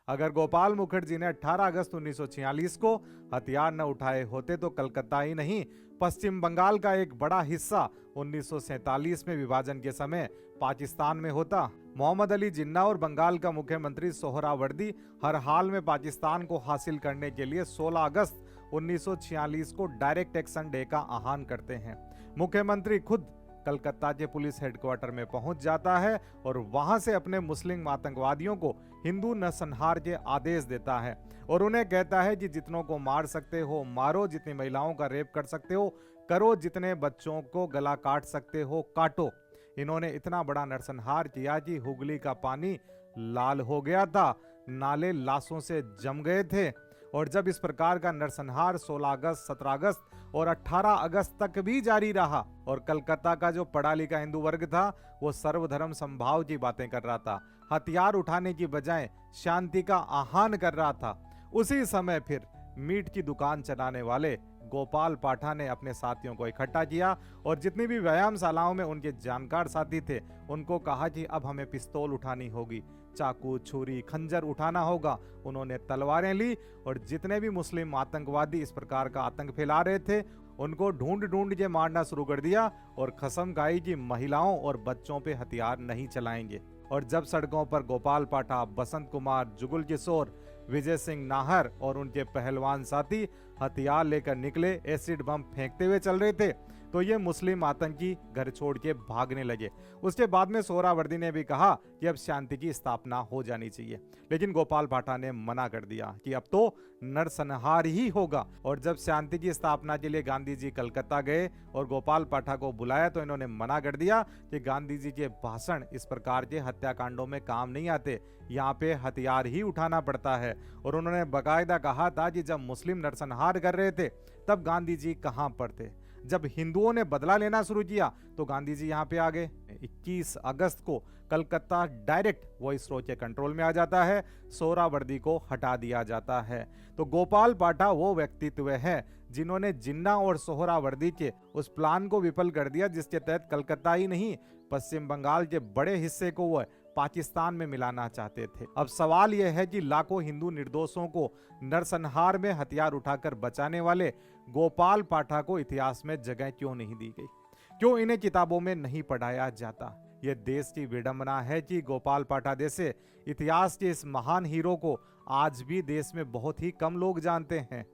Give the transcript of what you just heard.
अगर गोपाल मुखर्जी ने 18 अगस्त 1946 को हथियार न उठाए होते तो कलकत्ता ही नहीं, पश्चिम बंगाल का एक बड़ा हिस्सा 1947 में विभाजन के समय पाकिस्तान में होता। मोहम्मद अली जिन्ना और बंगाल का मुख्यमंत्री सोहरावर्दी हर हाल में पाकिस्तान को हासिल करने के लिए 16 अगस्त 1946 को डायरेक्ट एक्शन डे का आह्वान करते हैं। मुख्यमंत्री खुद कलकत्ता के पुलिस हेडक्वार्टर में पहुंच जाता है और वहां से अपने मुस्लिम आतंकवादियों को हिंदू नरसंहार के आदेश देता है और उन्हें कहता है कि जितनों को मार सकते हो मारो, जितनी महिलाओं का रेप कर सकते हो करो, जितने बच्चों को गला काट सकते हो काटो। इन्होंने इतना बड़ा नरसंहार किया कि हुगली का पानी लाल हो गया था, नाले लाशों से जम गए थे। और जब इस प्रकार का नरसंहार 16 अगस्त, 17 अगस्त और 18 अगस्त तक भी जारी रहा और कलकत्ता का जो पढ़ा लिखा हिंदू वर्ग था वो सर्वधर्म समभाव की बातें कर रहा था, हथियार उठाने की बजाय शांति का आह्वान कर रहा था, उसी समय फिर मीट की दुकान चलाने वाले गोपाल पाठा ने अपने साथियों को इकट्ठा किया और जितनी भी व्यायामशालाओं में उनके जानकार साथी थे उनको कहा कि अब हमें पिस्तौल उठानी होगी, चाकू, छुरी, खंजर उठाना होगा। उन्होंने तलवारें ली और जितने भी मुस्लिम आतंकवादी इस प्रकार का आतंक फैला रहे थे उनको ढूंढ ढूंढ के मारना शुरू कर दिया और कसम खाई कि महिलाओं और बच्चों पे हथियार नहीं चलाएंगे। और जब सड़कों पर गोपाल पाठा, बसंत कुमार, जुगल किशोर, विजय सिंह नाहर और उनके पहलवान साथी हथियार लेकर निकले, एसिड बम फेंकते हुए चल रहे थे तो ये मुस्लिम आतंकी घर छोड़ के भागने लगे। उसके बाद में सोहरावर्दी ने भी कहा कि अब शांति की स्थापना हो जानी चाहिए, लेकिन गोपाल पाठा ने मना कर दिया कि अब तो नरसंहार ही होगा। और जब शांति की स्थापना के लिए गांधी जी कलकत्ता गए और गोपाल पाठा को बुलाया तो इन्होंने मना कर दिया कि गांधी जी के भाषण इस प्रकार के हत्याकांडों में काम नहीं आते, यहाँ पे हथियार ही उठाना पड़ता है। और उन्होंने बाकायदा कहा था कि जब मुस्लिम नरसंहार कर रहे थे तब गांधी जी कहां पर थे, जब हिंदुओं ने बदला लेना शुरू किया तो गांधी जी यहां पे आ गए। 21 अगस्त को कलकत्ता डायरेक्ट वॉइसरॉय के कंट्रोल में आ जाता है, सोहरावर्दी को हटा दिया जाता है। तो गोपाल पाठा वो व्यक्तित्व है जिन्होंने जिन्ना और सोहरावर्दी के उस प्लान को विफल कर दिया जिसके तहत कलकत्ता ही नहीं पश्चिम बंगाल के बड़े हिस्से को वह पाकिस्तान में मिलाना चाहते थे। अब सवाल यह है कि लाखों हिंदू निर्दोषों को नरसंहार में हथियार उठाकर बचाने वाले गोपाल पाठा को इतिहास में जगह क्यों नहीं दी गई, क्यों इन्हें किताबों में नहीं पढ़ाया जाता। यह देश की विडंबना है कि गोपाल पाठा जैसे इतिहास के इस महान हीरो को आज भी देश में बहुत ही कम लोग जानते हैं।